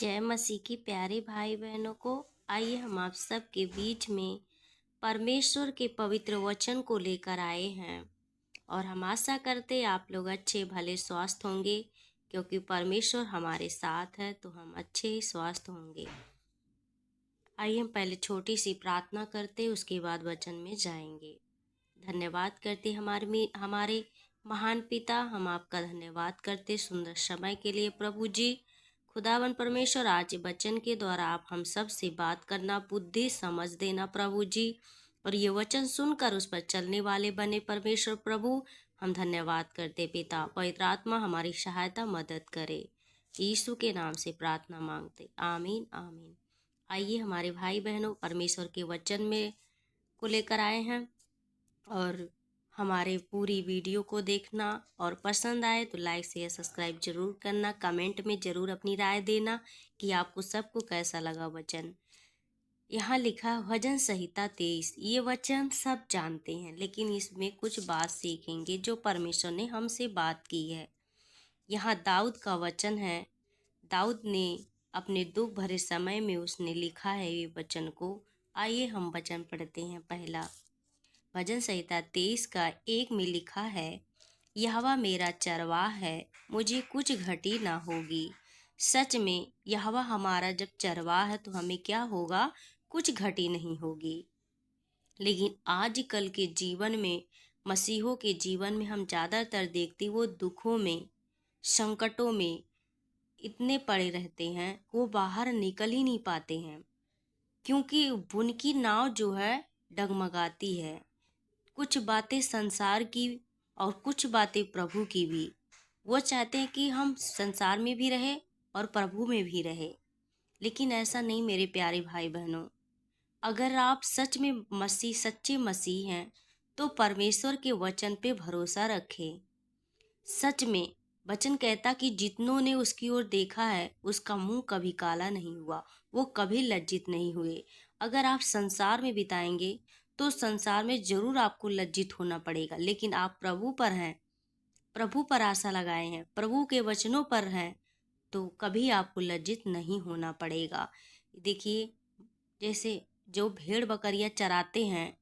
जय मसीह की प्यारे भाई बहनों को आइए हम आप सब के बीच में परमेश्वर के पवित्र वचन को लेकर आए हैं और हम आशा करते आप लोग अच्छे भले स्वस्थ होंगे क्योंकि परमेश्वर हमारे साथ है तो हम अच्छे स्वस्थ होंगे। आइए हम पहले छोटी सी प्रार्थना करते उसके बाद वचन में जाएंगे। धन्यवाद करते हमारे महान पिता, हम आपका धन्यवाद करते सुंदर समय के लिए प्रभु जी। खुदावन परमेश्वर, आज वचन के द्वारा आप हम सब से बात करना, बुद्धि समझ देना प्रभु जी, और ये वचन सुनकर उस पर चलने वाले बने परमेश्वर प्रभु। हम धन्यवाद करते पिता, पवित्र आत्मा हमारी सहायता मदद करे, यीशु के नाम से प्रार्थना मांगते, आमीन आमीन। आइए हमारे भाई बहनों, परमेश्वर के वचन में को लेकर आए हैं और हमारे पूरी वीडियो को देखना और पसंद आए तो लाइक शेयर सब्सक्राइब जरूर करना। कमेंट में ज़रूर अपनी राय देना कि आपको सबको कैसा लगा वचन। यहाँ लिखा भजन संहिता 23। ये वचन सब जानते हैं लेकिन इसमें कुछ बात सीखेंगे जो परमेश्वर ने हमसे बात की है। यहाँ दाऊद का वचन है। दाऊद ने अपने दुख भरे समय में उसने लिखा है ये वचन को। आइए हम वचन पढ़ते हैं। पहला भजन संहिता 23 का 1 में लिखा है, यहोवा मेरा चरवाह है, मुझे कुछ घटी ना होगी। सच में यहोवा हमारा जब चरवाह है तो हमें क्या होगा? कुछ घटी नहीं होगी। लेकिन आजकल के जीवन में, मसीहों के जीवन में हम ज़्यादातर देखते वो दुखों में, संकटों में इतने पड़े रहते हैं, वो बाहर निकल ही नहीं पाते हैं क्योंकि उनकी नाव जो है डगमगाती है। कुछ बातें संसार की और कुछ बातें प्रभु की भी। वो चाहते हैं कि हम संसार में भी रहे और प्रभु में भी रहे, लेकिन ऐसा नहीं मेरे प्यारे भाई बहनों। अगर आप सच में सच्चे मसीह हैं तो परमेश्वर के वचन पे भरोसा रखें। सच में वचन कहता कि जितनों ने उसकी ओर देखा है उसका मुंह कभी काला नहीं हुआ, वो कभी लज्जित नहीं हुए। अगर आप संसार में बिताएंगे तो संसार में जरूर आपको लज्जित होना पड़ेगा, लेकिन आप प्रभु पर हैं, प्रभु पर आशा लगाए हैं, प्रभु के वचनों पर हैं, तो कभी आपको लज्जित नहीं होना पड़ेगा। देखिए, जैसे जो भेड़ बकरियां चराते हैं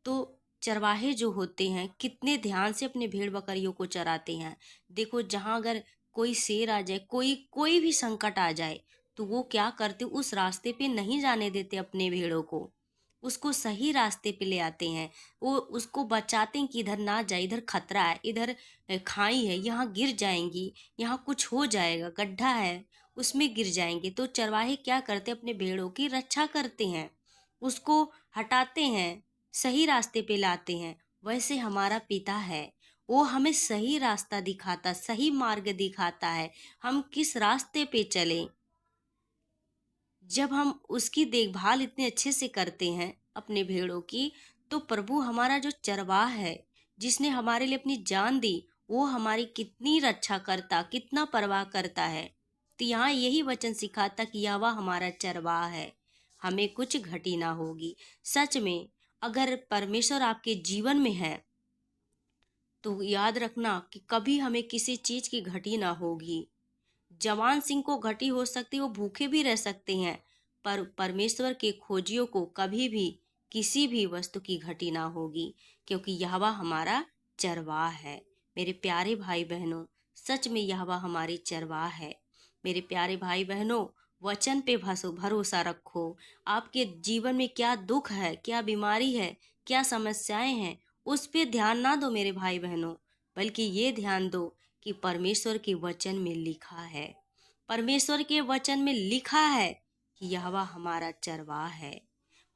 तो चरवाहे जो होते हैं कितने ध्यान से अपने भेड़ बकरियों को चराते हैं। देखो, जहाँ अगर कोई शेर आ जाए, कोई भी संकट आ जाए तो वो क्या करते, उस रास्ते पे नहीं जाने देते अपने भेड़ों को, उसको सही रास्ते पे ले आते हैं। वो उसको बचाते हैं कि इधर ना जाए, इधर खतरा है, इधर खाई है, यहाँ गिर जाएंगी, यहाँ कुछ हो जाएगा, गड्ढा है उसमें गिर जाएंगे। तो चरवाहे क्या करते, अपने भेड़ों की रक्षा करते हैं, उसको हटाते हैं, सही रास्ते पे लाते हैं। वैसे हमारा पिता है, वो हमें सही रास्ता दिखाता, सही मार्ग दिखाता है, हम किस रास्ते पे चलें। जब हम उसकी देखभाल इतने अच्छे से करते हैं अपने भेड़ों की, तो प्रभु हमारा जो चरवाह है, जिसने हमारे लिए अपनी जान दी, वो हमारी कितनी रक्षा करता, कितना परवाह करता है। तो यहाँ यही वचन सिखाता कि यहोवा हमारा चरवाह है, हमें कुछ घटी ना होगी। सच में अगर परमेश्वर आपके जीवन में है तो याद रखना कि कभी हमें किसी चीज की घटी ना होगी। जवान सिंह को घटी हो सकती, वो भूखे भी रह सकते हैं, पर परमेश्वर के खोजियों को कभी भी किसी भी वस्तु की घटी ना होगी, क्योंकि यहोवा हमारा चरवाह है। मेरे प्यारे भाई बहनों, सच में यहोवा हमारी चरवाह है। मेरे प्यारे भाई बहनों, वचन पे भरोसा रखो। आपके जीवन में क्या दुख है, क्या बीमारी है, क्या समस्याएं हैं, उस पे ध्यान ना दो मेरे भाई बहनों, बल्कि ये ध्यान दो कि परमेश्वर के वचन में लिखा है, परमेश्वर के वचन में लिखा है कि यहोवा हमारा चरवाह है,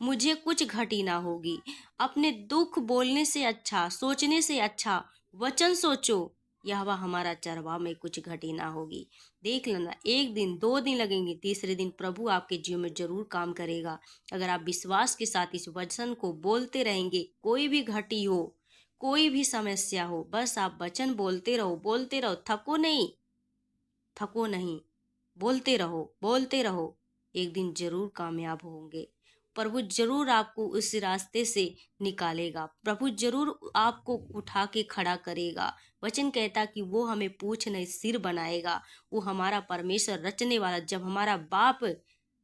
मुझे कुछ घटी ना होगी। अपने दुख बोलने से अच्छा, सोचने से अच्छा वचन सोचो, यहोवा हमारा चरवाह, में कुछ घटी ना होगी। देख लेना, 1 दिन 2 दिन लगेंगे, तीसरे दिन प्रभु आपके जीवन में जरूर काम करेगा। अगर आप विश्वास के साथ इस वचन को बोलते रहेंगे, कोई भी घटी हो, कोई भी समस्या हो, बस आप वचन बोलते रहो, बोलते रहो, थको नहीं, थको नहीं, बोलते रहो, बोलते रहो, एक दिन जरूर कामयाब होंगे। प्रभु जरूर आपको उस रास्ते से निकालेगा। प्रभु जरूर आपको उठा के खड़ा करेगा। वचन कहता कि वो हमें पूँछ नहीं सिर बनाएगा। वो हमारा परमेश्वर रचने वाला, जब हमारा बाप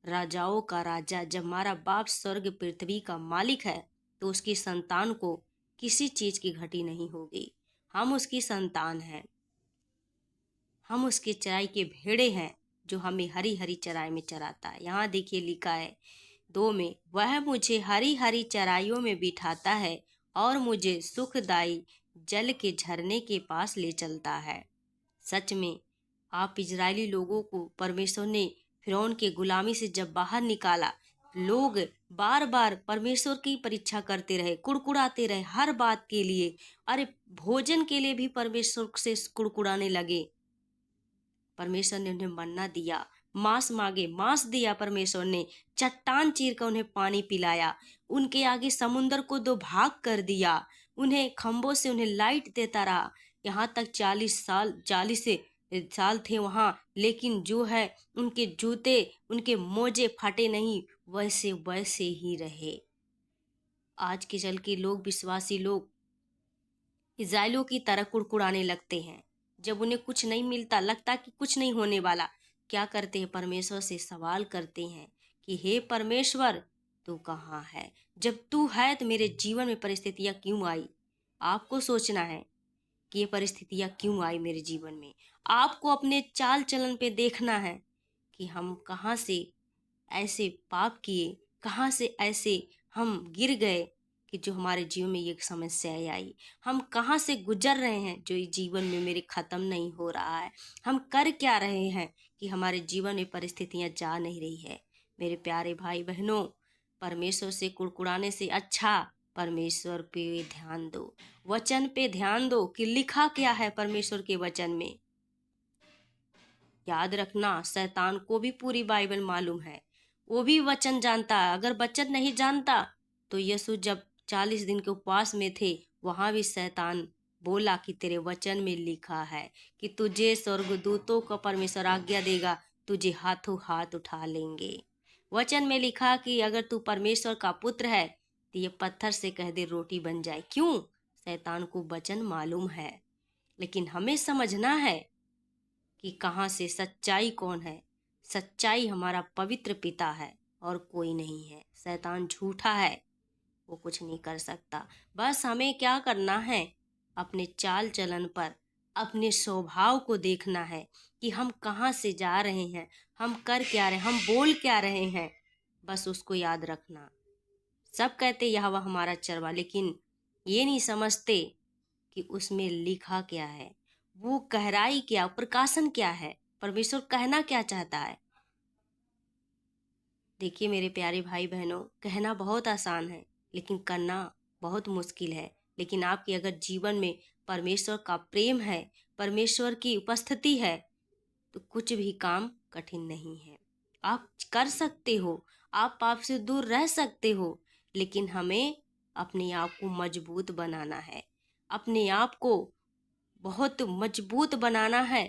राजाओं का राजा, जब हमारा बाप स्वर्ग पृथ्वी का मालिक है, तो उसकी संतान को किसी चीज की घटी नहीं होगी। हम उसकी संतान हैं, हम उसके चराई के भेड़े हैं, जो हमें हरी हरी चराई में चराता है। यहाँ देखिए लिखा है 2 में, वह मुझे हरी हरी चराइयों में बिठाता है और मुझे सुखदाई जल के झरने के पास ले चलता है। सच में आप इजरायली लोगों को परमेश्वर ने फिरौन के गुलामी से जब बाहर निकाला, लोग बार बार परमेश्वर की परीक्षा करते रहे, कुड़कुड़ाते रहे हर बात के लिए। अरे भोजन के लिए भी परमेश्वर से कुड़कुड़ाने लगे। परमेश्वर ने उन्हें मन्ना दिया, मांस मांगे मांस दिया परमेश्वर ने, चट्टान चीर कर उन्हें पानी पिलाया, उनके आगे समुन्दर को 2 भाग कर दिया, उन्हें खंभों से उन्हें लाइट देता रहा। यहाँ तक 40 साल थे वहाँ, लेकिन जो है उनके जूते, उनके मोजे फटे नहीं, वैसे वैसे ही रहे। आज के चल के लोग, विश्वासी लोग इज़राइलियों की तरह कुड़कुड़ाने लगते हैं। जब उन्हें कुछ नहीं मिलता, लगता कि कुछ नहीं होने वाला, क्या करते हैं? परमेश्वर से सवाल करते हैं कि हे परमेश्वर, तू कहाँ है? जब तू है तो मेरे जीवन में परिस्थितियाँ क्यों आई? आपको सोचना है कि ये परिस्थितियाँ क्यों आई मेरे जीवन में। आपको अपने चाल चलन पे देखना है कि हम कहाँ से ऐसे पाप किए, कहाँ से ऐसे हम गिर गए कि जो हमारे जीवन में ये समस्याएं आई। हम कहाँ से गुजर रहे हैं जो इस जीवन में मेरे ख़त्म नहीं हो रहा है। हम कर क्या रहे हैं कि हमारे जीवन में परिस्थितियाँ जा नहीं रही है। मेरे प्यारे भाई बहनों, परमेश्वर से कुड़कुड़ाने से अच्छा परमेश्वर पे ध्यान दो, वचन पे ध्यान दो कि लिखा क्या है परमेश्वर के वचन में। याद रखना, शैतान को भी पूरी बाइबल मालूम है, वो भी वचन जानता है। अगर वचन नहीं जानता तो यीशु जब 40 दिन के उपवास में थे, वहां भी शैतान बोला कि तेरे वचन में लिखा है कि तुझे स्वर्गदूतों का परमेश्वर आज्ञा देगा, तुझे हाथों हाथ उठा लेंगे। वचन में लिखा कि अगर तू परमेश्वर का पुत्र है तो ये पत्थर से कह दे रोटी बन जाए। क्यों? शैतान को वचन मालूम है। लेकिन हमें समझना है कि कहाँ से सच्चाई कौन है। सच्चाई हमारा पवित्र पिता है और कोई नहीं है। शैतान झूठा है, वो कुछ नहीं कर सकता। बस हमें क्या करना है? अपने चाल चलन पर, अपने स्वभाव को देखना है कि हम कहाँ से जा रहे हैं, हम कर क्या रहे हैं, हम बोल क्या रहे हैं। बस उसको याद रखना। सब कहते यहोवा हमारा चरवा, लेकिन ये नहीं समझते कि उसमें लिखा क्या है, वो गहराई क्या, प्रकाशन क्या है, परमेश्वर कहना क्या चाहता है। देखिए मेरे प्यारे भाई बहनों, कहना बहुत आसान है लेकिन करना बहुत मुश्किल है। लेकिन आपके अगर जीवन में परमेश्वर का प्रेम है, परमेश्वर की उपस्थिति है, तो कुछ भी काम कठिन नहीं है। आप कर सकते हो, आप पाप से दूर रह सकते हो, लेकिन हमें अपने आप को मजबूत बनाना है, अपने आप को बहुत मजबूत बनाना है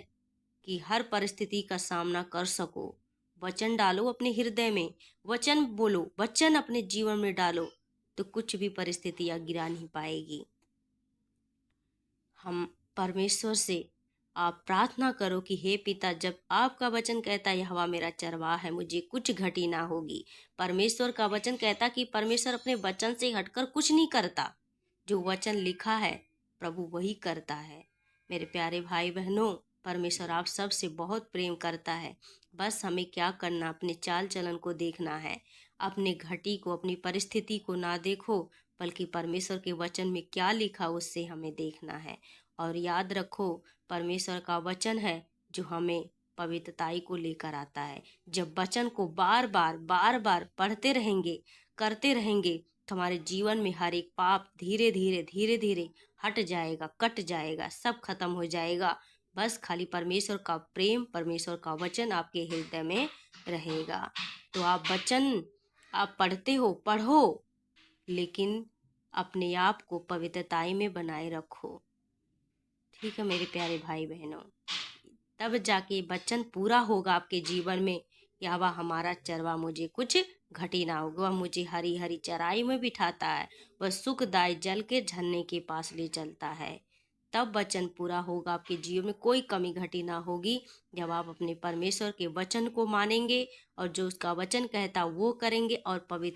कि हर परिस्थिति का सामना कर सको। वचन डालो अपने हृदय में, वचन बोलो, वचन अपने जीवन में डालो, तो कुछ भी परिस्थितियां गिरा नहीं पाएगी। हम परमेश्वर से आप प्रार्थना करो कि हे पिता, जब आपका वचन कहता है यहोवा मेरा चरवाहा है, मुझे कुछ घटी ना होगी। परमेश्वर का वचन कहता कि परमेश्वर अपने वचन से हटकर कुछ नहीं करता। जो वचन लिखा है प्रभु वही करता है। मेरे प्यारे भाई बहनों, परमेश्वर आप सब से बहुत प्रेम करता है। बस हमें क्या करना, अपने चाल चलन को देखना है। अपने घटी को, अपनी परिस्थिति को ना देखो, बल्कि परमेश्वर के वचन में क्या लिखा उससे हमें देखना है। और याद रखो, परमेश्वर का वचन है जो हमें पवित्रताई को लेकर आता है। जब वचन को बार बार पढ़ते रहेंगे, करते रहेंगे, तो हमारे जीवन में हर एक पाप धीरे धीरे हट जाएगा, कट जाएगा, सब खत्म हो जाएगा। बस खाली परमेश्वर का प्रेम, परमेश्वर का वचन आपके हृदय में रहेगा। तो आप वचन आप पढ़ते हो, पढ़ो, लेकिन अपने आप को पवित्रताई में बनाए रखो। ठीक है मेरे प्यारे भाई बहनों, तब जाके वचन पूरा होगा आपके जीवन में। या वह हमारा चरवा मुझे कुछ घटी ना होगा। वह मुझे हरी हरी चराई में बिठाता है, वह सुखदायी जल के झरने के पास ले चलता है। तब वचन पूरा होगा, आपके जीवन में कोई कमी घटी ना होगी जब आप अपने परमेश्वर के वचन को मानेंगे और जो उसका वचन कहता वो करेंगे और पवित्र